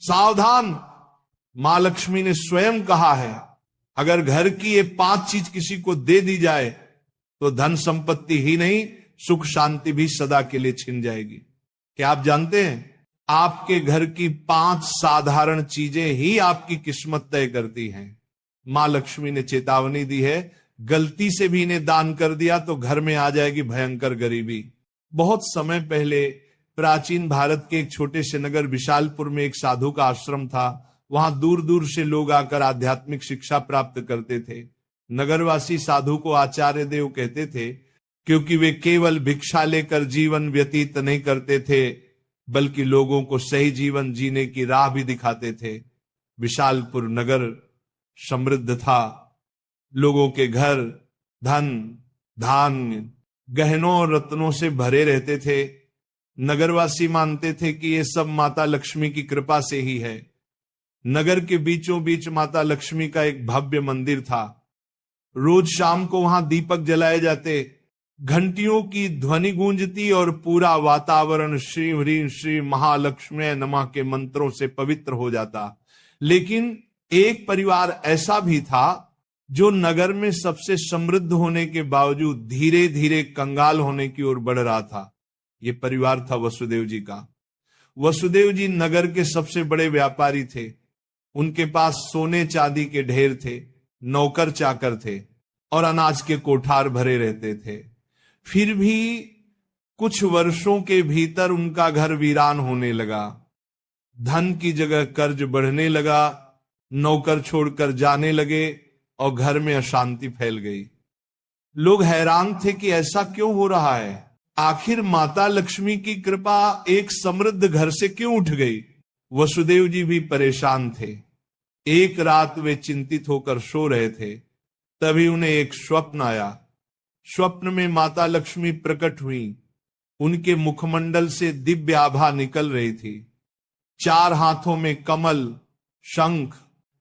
सावधान, मां लक्ष्मी ने स्वयं कहा है, अगर घर की ये 5 चीज किसी को दे दी जाए तो धन संपत्ति ही नहीं, सुख शांति भी सदा के लिए छिन जाएगी। क्या आप जानते हैं, आपके घर की 5 साधारण चीजें ही आपकी किस्मत तय करती हैं। मां लक्ष्मी ने चेतावनी दी है, गलती से भी इन्हें दान कर दिया तो घर में आ जाएगी भयंकर गरीबी। बहुत समय पहले प्राचीन भारत के एक छोटे से नगर विशालपुर में एक साधु का आश्रम था। वहां दूर दूर से लोग आकर आध्यात्मिक शिक्षा प्राप्त करते थे। नगरवासी साधु को आचार्य देव कहते थे, क्योंकि वे केवल भिक्षा लेकर जीवन व्यतीत नहीं करते थे, बल्कि लोगों को सही जीवन जीने की राह भी दिखाते थे। विशालपुर नगर समृद्ध था, लोगों के घर धन धान्य गहनों और रत्नों से भरे रहते थे। नगरवासी मानते थे कि ये सब माता लक्ष्मी की कृपा से ही है। नगर के बीचों बीच माता लक्ष्मी का एक भव्य मंदिर था। रोज शाम को वहां दीपक जलाए जाते, घंटियों की ध्वनि गूंजती और पूरा वातावरण श्री ह्रीं श्री महालक्ष्मी नमः के मंत्रों से पवित्र हो जाता। लेकिन एक परिवार ऐसा भी था जो नगर में सबसे समृद्ध होने के बावजूद धीरे धीरे कंगाल होने की ओर बढ़ रहा था। यह परिवार था वसुदेव जी का। वसुदेव जी नगर के सबसे बड़े व्यापारी थे। उनके पास सोने चांदी के ढेर थे, नौकर चाकर थे और अनाज के कोठार भरे रहते थे। फिर भी कुछ वर्षों के भीतर उनका घर वीरान होने लगा। धन की जगह कर्ज बढ़ने लगा, नौकर छोड़कर जाने लगे और घर में अशांति फैल गई। लोग हैरान थे कि ऐसा क्यों हो रहा है, आखिर माता लक्ष्मी की कृपा एक समृद्ध घर से क्यों उठ गई। वसुदेव जी भी परेशान थे। एक रात वे चिंतित होकर सो रहे थे, तभी उन्हें एक स्वप्न आया। स्वप्न में माता लक्ष्मी प्रकट हुई। उनके मुखमंडल से दिव्य आभा निकल रही थी। 4 हाथों में कमल, शंख,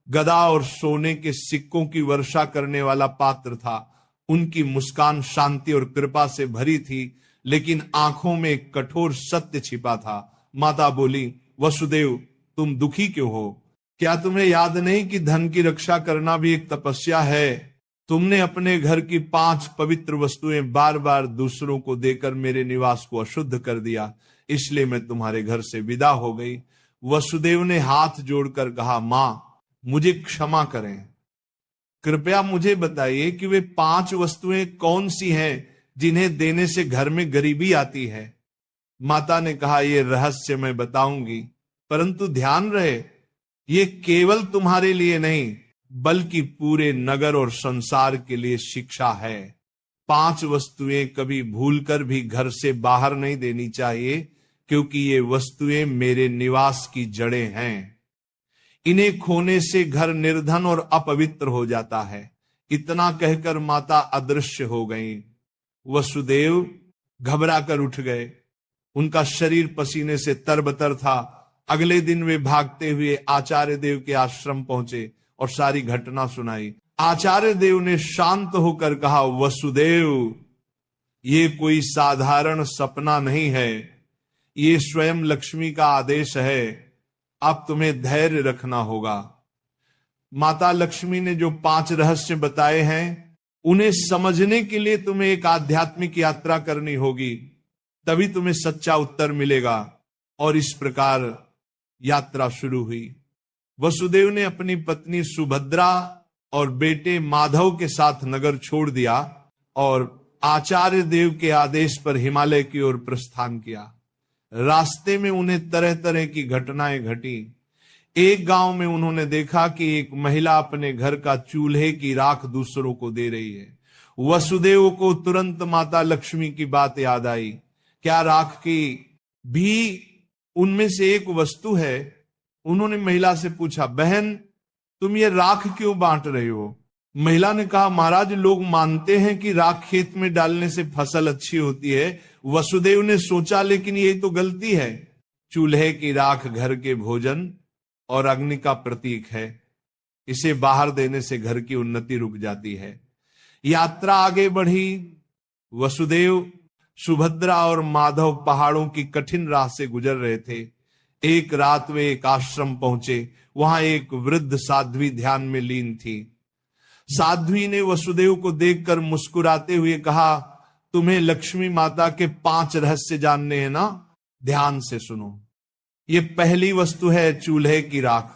गदा और सोने के सिक्कों की वर्षा करने वाला पात्र था। उनकी मुस्कान शांति और कृपा से भरी थी, लेकिन आंखों में एक कठोर सत्य छिपा था। माता बोली, वसुदेव तुम दुखी क्यों हो? क्या तुम्हें याद नहीं कि धन की रक्षा करना भी एक तपस्या है? तुमने अपने घर की 5 पवित्र वस्तुएं बार बार दूसरों को देकर मेरे निवास को अशुद्ध कर दिया, इसलिए मैं तुम्हारे घर से विदा हो गई। वसुदेव ने हाथ जोड़कर कहा, मां मुझे क्षमा करें, कृपया मुझे बताइए कि वे 5 वस्तुएं कौन सी हैं जिन्हें देने से घर में गरीबी आती है। माता ने कहा, यह रहस्य मैं बताऊंगी, परंतु ध्यान रहे ये केवल तुम्हारे लिए नहीं बल्कि पूरे नगर और संसार के लिए शिक्षा है। 5 वस्तुएं कभी भूलकर भी घर से बाहर नहीं देनी चाहिए, क्योंकि ये वस्तुएं मेरे निवास की जड़ें हैं। इन्हें खोने से घर निर्धन और अपवित्र हो जाता है। इतना कहकर माता अदृश्य हो गईं। वसुदेव घबरा कर उठ गए। उनका शरीर पसीने से तरबतर था। अगले दिन वे भागते हुए आचार्य देव के आश्रम पहुंचे और सारी घटना सुनाई। आचार्य देव ने शांत होकर कहा, वसुदेव ये कोई साधारण सपना नहीं है, ये स्वयं लक्ष्मी का आदेश है। अब तुम्हें धैर्य रखना होगा। माता लक्ष्मी ने जो 5 रहस्य बताए हैं उन्हें समझने के लिए तुम्हें एक आध्यात्मिक यात्रा करनी होगी, तभी तुम्हें सच्चा उत्तर मिलेगा। और इस प्रकार यात्रा शुरू हुई। वसुदेव ने अपनी पत्नी सुभद्रा और बेटे माधव के साथ नगर छोड़ दिया और आचार्य देव के आदेश पर हिमालय की ओर प्रस्थान किया। रास्ते में उन्हें तरह तरह की घटनाएं घटी। एक गांव में उन्होंने देखा कि एक महिला अपने घर का चूल्हे की राख दूसरों को दे रही है। वसुदेव को तुरंत माता लक्ष्मी की बात याद आई। क्या राख की भी उनमें से एक वस्तु है? उन्होंने महिला से पूछा, बहन तुम ये राख क्यों बांट रही हो? महिला ने कहा, महाराज लोग मानते हैं कि राख खेत में डालने से फसल अच्छी होती है। वसुदेव ने सोचा, लेकिन ये तो गलती है। चूल्हे की राख घर के भोजन और अग्नि का प्रतीक है। इसे बाहर देने से घर की उन्नति रुक जाती है। यात्रा आगे बढ़ी। वसुदेव, सुभद्रा और माधव पहाड़ों की कठिन राह से गुजर रहे थे। एक रात वे एक आश्रम पहुंचे। वहां एक वृद्ध साध्वी ध्यान में लीन थी। साध्वी ने वसुदेव को देखकर मुस्कुराते हुए कहा, तुम्हें लक्ष्मी माता के 5 रहस्य जानने हैं ना? ध्यान से सुनो। ये पहली वस्तु है चूल्हे की राख।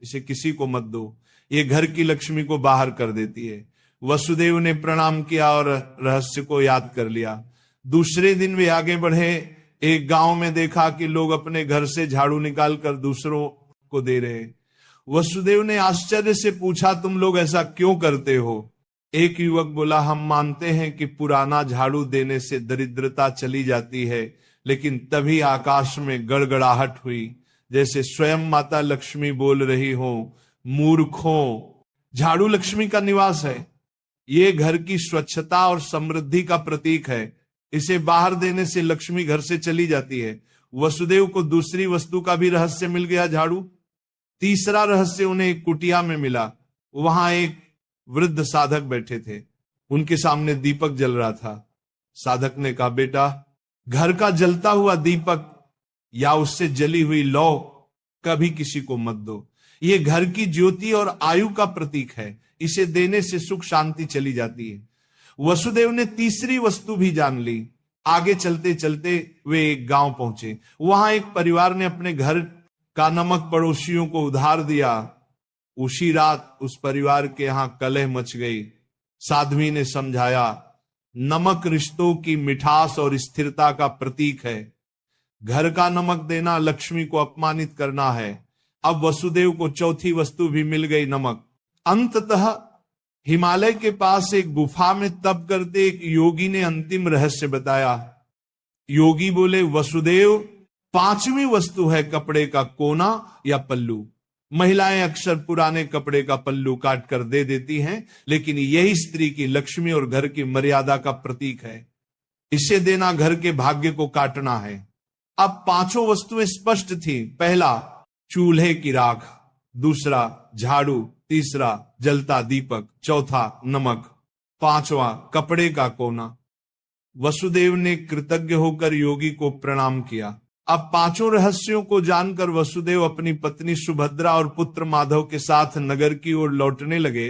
इसे किसी को मत दो, ये घर की लक्ष्मी को बाहर कर देती है। वसुदेव ने प्रणाम किया और रहस्य को याद कर लिया। दूसरे दिन वे आगे बढ़े। एक गांव में देखा कि लोग अपने घर से झाड़ू निकालकर दूसरों को दे रहे। वसुदेव ने आश्चर्य से पूछा, तुम लोग ऐसा क्यों करते हो? एक युवक बोला, हम मानते हैं कि पुराना झाड़ू देने से दरिद्रता चली जाती है। लेकिन तभी आकाश में गड़गड़ाहट हुई, जैसे स्वयं माता लक्ष्मी बोल रही हो, मूर्खों, झाड़ू लक्ष्मी का निवास है। ये घर की स्वच्छता और समृद्धि का प्रतीक है। इसे बाहर देने से लक्ष्मी घर से चली जाती है। वसुदेव को दूसरी वस्तु का भी रहस्य मिल गया, झाड़ू। तीसरा रहस्य उन्हें एक कुटिया में मिला। वहां एक वृद्ध साधक बैठे थे। उनके सामने दीपक जल रहा था। साधक ने कहा, बेटा, घर का जलता हुआ दीपक या उससे जली हुई लौ कभी किसी को मत दो। ये घर की ज्योति और आयु का प्रतीक है। इसे देने से सुख शांति चली जाती है। वसुदेव ने तीसरी वस्तु भी जान ली। आगे चलते चलते वे एक गांव पहुंचे। वहां एक परिवार ने अपने घर का नमक पड़ोसियों को उधार दिया। उसी रात उस परिवार के यहां कलह मच गई। साध्वी ने समझाया, नमक रिश्तों की मिठास और स्थिरता का प्रतीक है। घर का नमक देना लक्ष्मी को अपमानित करना है। अब वसुदेव को चौथी वस्तु भी मिल गई, नमक। अंततः हिमालय के पास एक गुफा में तप करते एक योगी ने अंतिम रहस्य बताया। योगी बोले, वसुदेव, 5वीं वस्तु है कपड़े का कोना या पल्लू। महिलाएं अक्सर पुराने कपड़े का पल्लू काट कर दे देती हैं, लेकिन यही स्त्री की लक्ष्मी और घर की मर्यादा का प्रतीक है। इसे देना घर के भाग्य को काटना है। अब 5 वस्तुएं स्पष्ट थी। पहला, चूल्हे की राख। दूसरा, झाड़ू। तीसरा, जलता दीपक। चौथा, नमक। 5वां, कपड़े का कोना। वसुदेव ने कृतज्ञ होकर योगी को प्रणाम किया। अब 5 रहस्यों को जानकर वसुदेव अपनी पत्नी सुभद्रा और पुत्र माधव के साथ नगर की ओर लौटने लगे।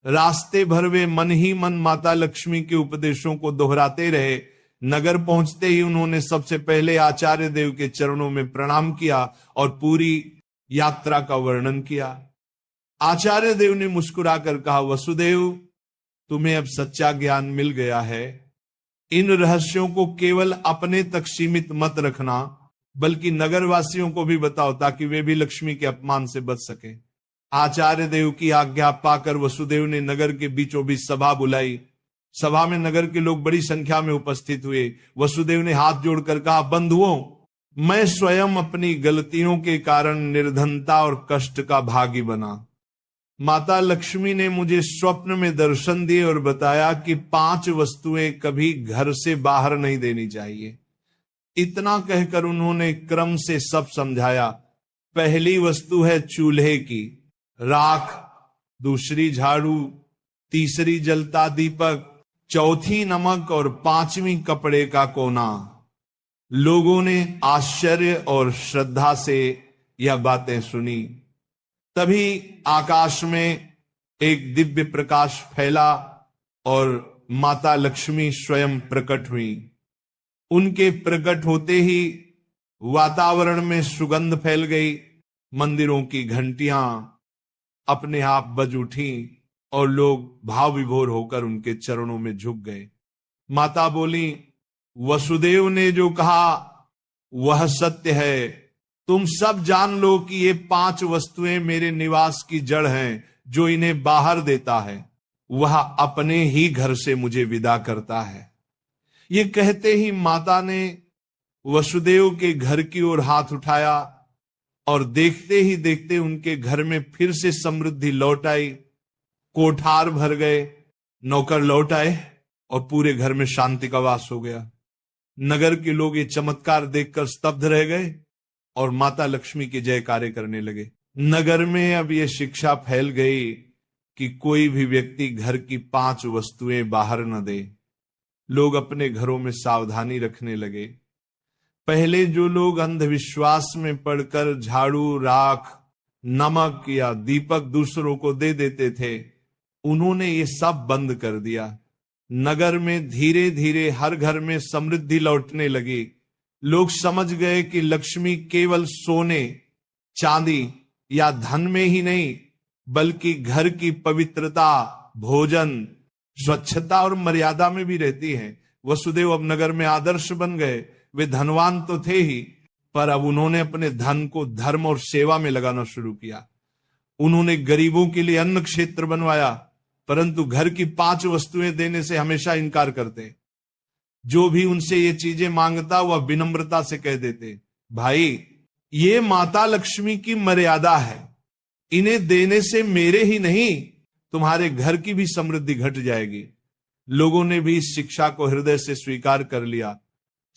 रास्ते भर वे मन ही मन माता लक्ष्मी के उपदेशों को दोहराते रहे। नगर पहुंचते ही उन्होंने सबसे पहले आचार्य देव के चरणों में प्रणाम किया और पूरी यात्रा का वर्णन किया। आचार्य देव ने मुस्कुराकर कहा, वसुदेव, तुम्हें अब सच्चा ज्ञान मिल गया है। इन रहस्यों को केवल अपने तक सीमित मत रखना, बल्कि नगरवासियों को भी बताओ, ताकि वे भी लक्ष्मी के अपमान से बच सके। आचार्य देव की आज्ञा पाकर वसुदेव ने नगर के बीचों बीच सभा बुलाई। सभा में नगर के लोग बड़ी संख्या में उपस्थित हुए। वसुदेव ने हाथ जोड़कर कहा, बंधुओं, मैं स्वयं अपनी गलतियों के कारण निर्धनता और कष्ट का भागी बना। माता लक्ष्मी ने मुझे स्वप्न में दर्शन दिए और बताया कि 5 वस्तुएं कभी घर से बाहर नहीं देनी चाहिए। इतना कहकर उन्होंने क्रम से सब समझाया। पहली वस्तु है चूल्हे की राख, दूसरी झाड़ू, तीसरी जलता दीपक, चौथी नमक और 5वीं कपड़े का कोना। लोगों ने आश्चर्य और श्रद्धा से यह बातें सुनी। तभी आकाश में एक दिव्य प्रकाश फैला और माता लक्ष्मी स्वयं प्रकट हुई। उनके प्रकट होते ही वातावरण में सुगंध फैल गई। मंदिरों की घंटियां अपने आप बज उठी और लोग भाव विभोर होकर उनके चरणों में झुक गए। माता बोली, वसुदेव ने जो कहा वह सत्य है। तुम सब जान लो कि ये 5 वस्तुएं मेरे निवास की जड़ हैं। जो इन्हें बाहर देता है वह अपने ही घर से मुझे विदा करता है। ये कहते ही माता ने वसुदेव के घर की ओर हाथ उठाया और देखते ही देखते उनके घर में फिर से समृद्धि लौट आई। कोठार भर गए, नौकर लौट आए और पूरे घर में शांति का वास हो गया। नगर के लोग ये चमत्कार देखकर स्तब्ध रह गए और माता लक्ष्मी के जयकारे करने लगे। नगर में अब यह शिक्षा फैल गई कि कोई भी व्यक्ति घर की 5 वस्तुएं बाहर न दे। लोग अपने घरों में सावधानी रखने लगे। पहले जो लोग अंधविश्वास में पड़कर झाड़ू, राख, नमक या दीपक दूसरों को दे देते थे, उन्होंने ये सब बंद कर दिया। नगर में धीरे धीरे हर घर में समृद्धि लौटने लगी। लोग समझ गए कि लक्ष्मी केवल सोने, चांदी या धन में ही नहीं, बल्कि घर की पवित्रता, भोजन, स्वच्छता और मर्यादा में भी रहती है। वसुदेव अब नगर में आदर्श बन गए। वे धनवान तो थे ही, पर अब उन्होंने अपने धन को धर्म और सेवा में लगाना शुरू किया। उन्होंने गरीबों के लिए अन्न क्षेत्र बनवाया, परंतु घर की 5 वस्तुएं देने से हमेशा इनकार करते। जो भी उनसे ये चीजें मांगता वह विनम्रता से कह देते, भाई ये माता लक्ष्मी की मर्यादा है, इन्हें देने से मेरे ही नहीं तुम्हारे घर की भी समृद्धि घट जाएगी। लोगों ने भी इस शिक्षा को हृदय से स्वीकार कर लिया।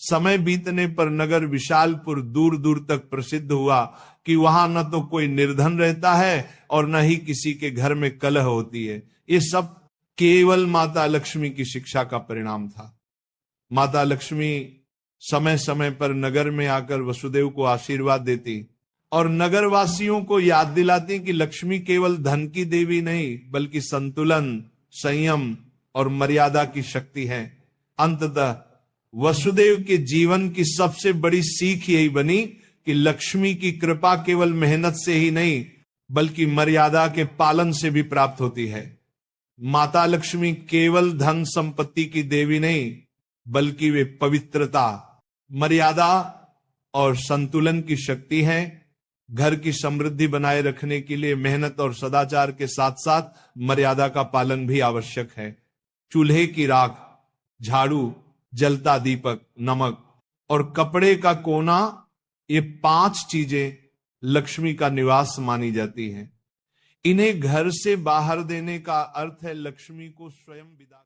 समय बीतने पर नगर विशालपुर दूर दूर तक प्रसिद्ध हुआ कि वहां न तो कोई निर्धन रहता है और न ही किसी के घर में कलह होती है। ये सब केवल माता लक्ष्मी की शिक्षा का परिणाम था। माता लक्ष्मी समय समय पर नगर में आकर वसुदेव को आशीर्वाद देती और नगरवासियों को याद दिलाती कि लक्ष्मी केवल धन की देवी नहीं, बल्कि संतुलन, संयम और मर्यादा की शक्ति है। अंततः वसुदेव के जीवन की सबसे बड़ी सीख यही बनी कि लक्ष्मी की कृपा केवल मेहनत से ही नहीं, बल्कि मर्यादा के पालन से भी प्राप्त होती है। माता लक्ष्मी केवल धन संपत्ति की देवी नहीं, बल्कि वे पवित्रता, मर्यादा और संतुलन की शक्ति है। घर की समृद्धि बनाए रखने के लिए मेहनत और सदाचार के साथ साथ मर्यादा का पालन भी आवश्यक है। चूल्हे की राख, झाड़ू, जलता दीपक, नमक और कपड़े का कोना, ये 5 चीजें लक्ष्मी का निवास मानी जाती हैं। इन्हें घर से बाहर देने का अर्थ है लक्ष्मी को स्वयं विदा